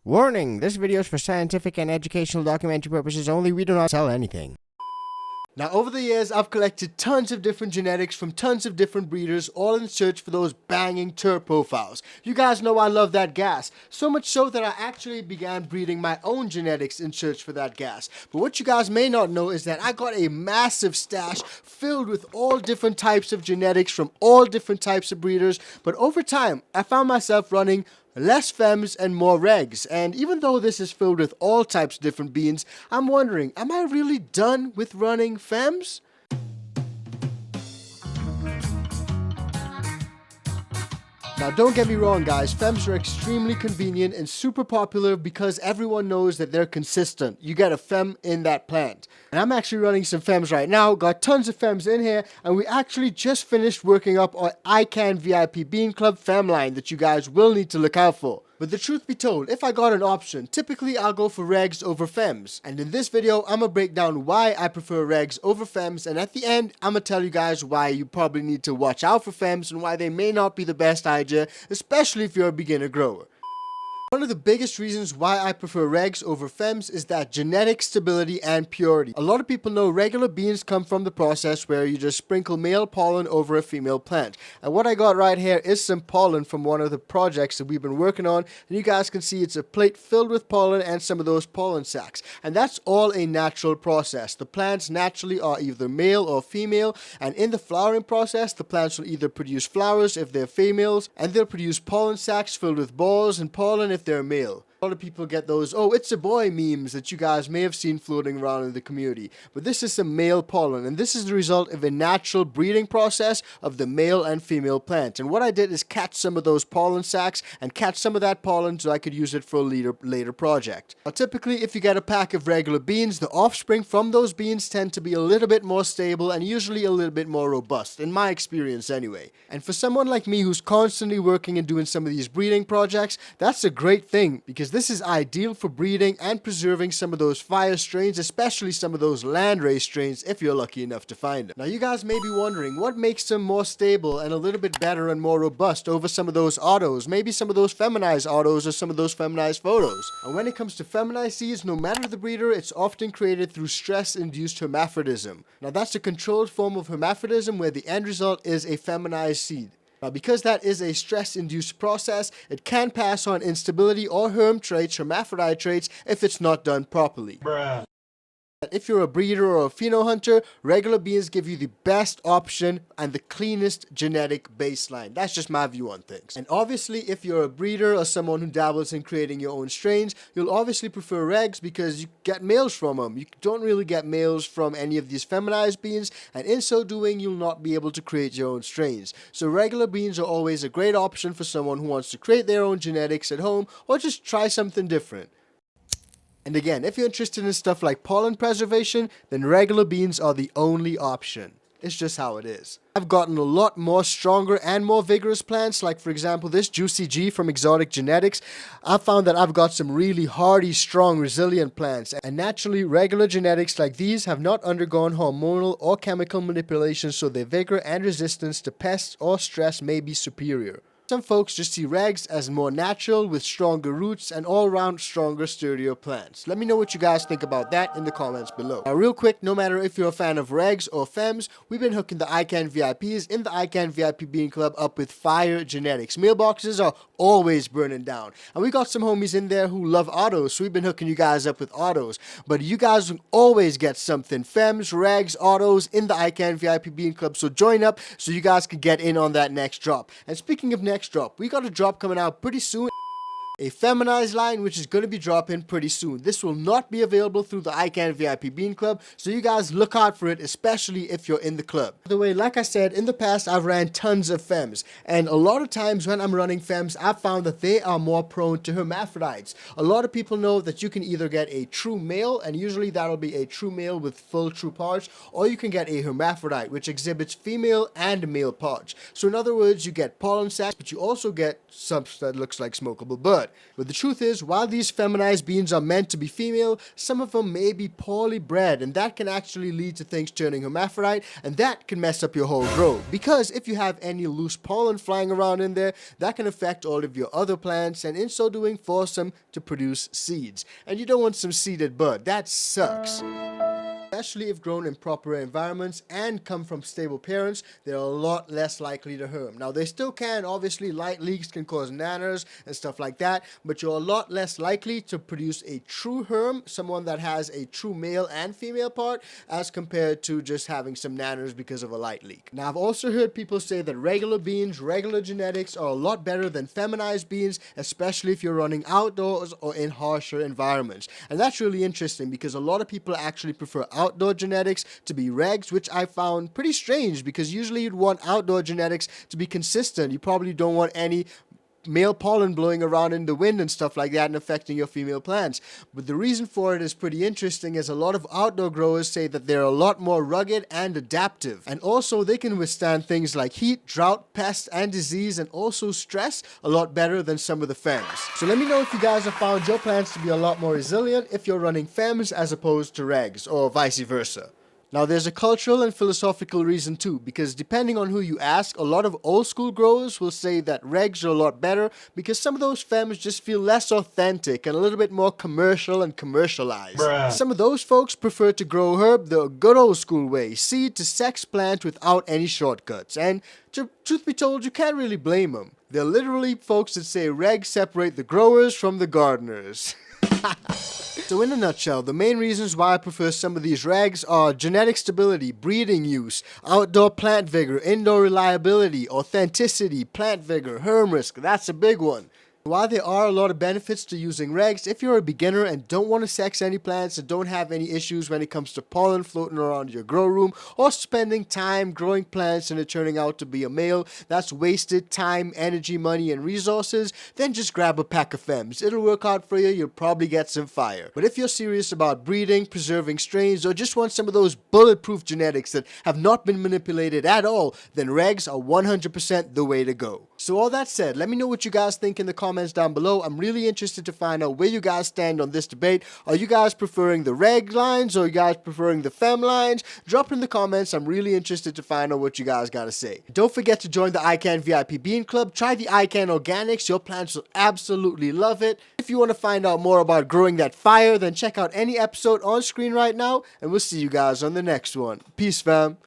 Warning, this video is for scientific and educational documentary purposes only. We do not sell anything. Now, over the years, I've collected tons of different genetics from tons of different breeders, all in search for those banging turd profiles. You guys know I love that gas, so much so that I actually began breeding my own genetics in search for that gas. But what you guys may not know is that I got a massive stash filled with all different types of genetics from all different types of breeders. But over time, I found myself running less fems and more regs, and even though this is filled with all types of different beans, I'm wondering, am I really done with running fems? Now, don't get me wrong, guys, fems are extremely convenient and super popular because everyone knows that they're consistent. You get a fem in that plant. And I'm actually running some fems right now, got tons of fems in here, and we actually just finished working up our iCan VIP Bean Club fem line that you guys will need to look out for. But the truth be told, if I got an option, typically I'll go for regs over fems. And in this video, I'm gonna break down why I prefer regs over fems, and at the end, I'm gonna tell you guys why you probably need to watch out for fems and why they may not be the best idea, especially if you're a beginner grower. One of the biggest reasons why I prefer regs over fems is that genetic stability and purity. A lot of people know regular beans come from the process where you just sprinkle male pollen over a female plant. And what I got right here is some pollen from one of the projects that we've been working on. And you guys can see it's a plate filled with pollen and some of those pollen sacs. And that's all a natural process. The plants naturally are either male or female. And in the flowering process, the plants will either produce flowers if they're females, and they'll produce pollen sacs filled with balls and pollen if they're male. A lot of people get those, oh, it's a boy memes that you guys may have seen floating around in the community. But this is some male pollen, and this is the result of a natural breeding process of the male and female plant. And what I did is catch some of those pollen sacs and catch some of that pollen so I could use it for a later project. Now, typically, if you get a pack of regular beans, the offspring from those beans tend to be a little bit more stable and usually a little bit more robust, in my experience anyway. And for someone like me who's constantly working and doing some of these breeding projects, that's a great thing, because this is ideal for breeding and preserving some of those fire strains, especially some of those landrace strains if you're lucky enough to find them. Now, you guys may be wondering, what makes them more stable and a little bit better and more robust over some of those autos, maybe some of those feminized autos or some of those feminized photos? And when it comes to feminized seeds, no matter the breeder, it's often created through stress-induced hermaphrodism. Now, that's a controlled form of hermaphrodism where the end result is a feminized seed. Now, because that is a stress-induced process, it can pass on instability or hermaphrodite traits, if it's not done properly. Bruh. If you're a breeder or a pheno hunter, regular beans give you the best option and the cleanest genetic baseline. That's just my view on things. And obviously, if you're a breeder or someone who dabbles in creating your own strains, you'll obviously prefer regs because you get males from them. You don't really get males from any of these feminized beans, and in so doing, you'll not be able to create your own strains. So regular beans are always a great option for someone who wants to create their own genetics at home or just try something different. And again, if you're interested in stuff like pollen preservation, then regular beans are the only option. It's just how it is. I've gotten a lot more stronger and more vigorous plants, like for example this Juicy G from Exotic Genetics. I've found that I've got some really hardy, strong, resilient plants, and naturally regular genetics like these have not undergone hormonal or chemical manipulation, so their vigor and resistance to pests or stress may be superior. Some folks just see regs as more natural with stronger roots and all-round stronger, sturdier plants. Let me know what you guys think about that in the comments below. Now, real quick, no matter if you're a fan of regs or fems, we've been hooking the iCan VIPs in the iCan VIP Bean Club up with fire genetics. Mailboxes are always burning down. And we got some homies in there who love autos, so we've been hooking you guys up with autos. But you guys will always get something. Fems, regs, autos in the iCan VIP Bean Club. So join up so you guys can get in on that next drop. And speaking of next drop, we got a drop coming out pretty soon, a feminized line which is going to be dropping pretty soon. This will not be available through the iCan VIP Bean Club, so you guys look out for it, especially if you're in the club. By the way, like I said, in the past I've ran tons of fems, and a lot of times when I'm running fems, I've found that they are more prone to hermaphrodites. A lot of people know that you can either get a true male, and usually that'll be a true male with full true parts, or you can get a hermaphrodite which exhibits female and male parts. So in other words, you get pollen sacs, but you also get something that looks like smokable bud. But the truth is, while these feminized beans are meant to be female, some of them may be poorly bred, and that can actually lead to things turning hermaphrodite, and that can mess up your whole grow. Because if you have any loose pollen flying around in there, that can affect all of your other plants, and in so doing force them to produce seeds. And you don't want some seeded bud. That sucks. Especially if grown in proper environments and come from stable parents, they're a lot less likely to harm. Now, they still can, obviously, light leaks can cause nanners and stuff like that, but you're a lot less likely to produce a true herm, someone that has a true male and female part, as compared to just having some nanners because of a light leak. Now, I've also heard people say that regular beans, regular genetics are a lot better than feminized beans, especially if you're running outdoors or in harsher environments. And that's really interesting because a lot of people actually prefer outdoor genetics to be regs, which I found pretty strange because usually you'd want outdoor genetics to be consistent. You probably don't want any male pollen blowing around in the wind and stuff like that and affecting your female plants. But the reason for it is pretty interesting, as a lot of outdoor growers say that they're a lot more rugged and adaptive. And also they can withstand things like heat, drought, pest, and disease, and also stress a lot better than some of the fems. So let me know if you guys have found your plants to be a lot more resilient if you're running fems as opposed to regs, or vice versa. Now, there's a cultural and philosophical reason too, because depending on who you ask, a lot of old school growers will say that regs are a lot better because some of those fems just feel less authentic and a little bit more commercial and commercialized. Bruh. Some of those folks prefer to grow herb the good old school way, seed to sex plant without any shortcuts. And truth be told, you can't really blame them. They're literally folks that say regs separate the growers from the gardeners. So in a nutshell, the main reasons why I prefer some of these regs are genetic stability, breeding use, outdoor plant vigor, indoor reliability, authenticity, plant vigor, herm risk. That's a big one. While there are a lot of benefits to using regs, if you're a beginner and don't want to sex any plants and don't have any issues when it comes to pollen floating around your grow room or spending time growing plants and it turning out to be a male, that's wasted time, energy, money, and resources, then just grab a pack of fems. It'll work out for you, you'll probably get some fire. But if you're serious about breeding, preserving strains, or just want some of those bulletproof genetics that have not been manipulated at all, then regs are 100% the way to go. So all that said, let me know what you guys think in the comments down below. I'm really interested to find out where you guys stand on this debate. Are you guys preferring the reg lines or are you guys preferring the fem lines? Drop in the comments. I'm really interested to find out what you guys got to say. Don't forget to join the iCan VIP Bean Club. Try the iCan Organics. Your plants will absolutely love it. If you want to find out more about growing that fire, then check out any episode on screen right now, and we'll see you guys on the next one. Peace, fam.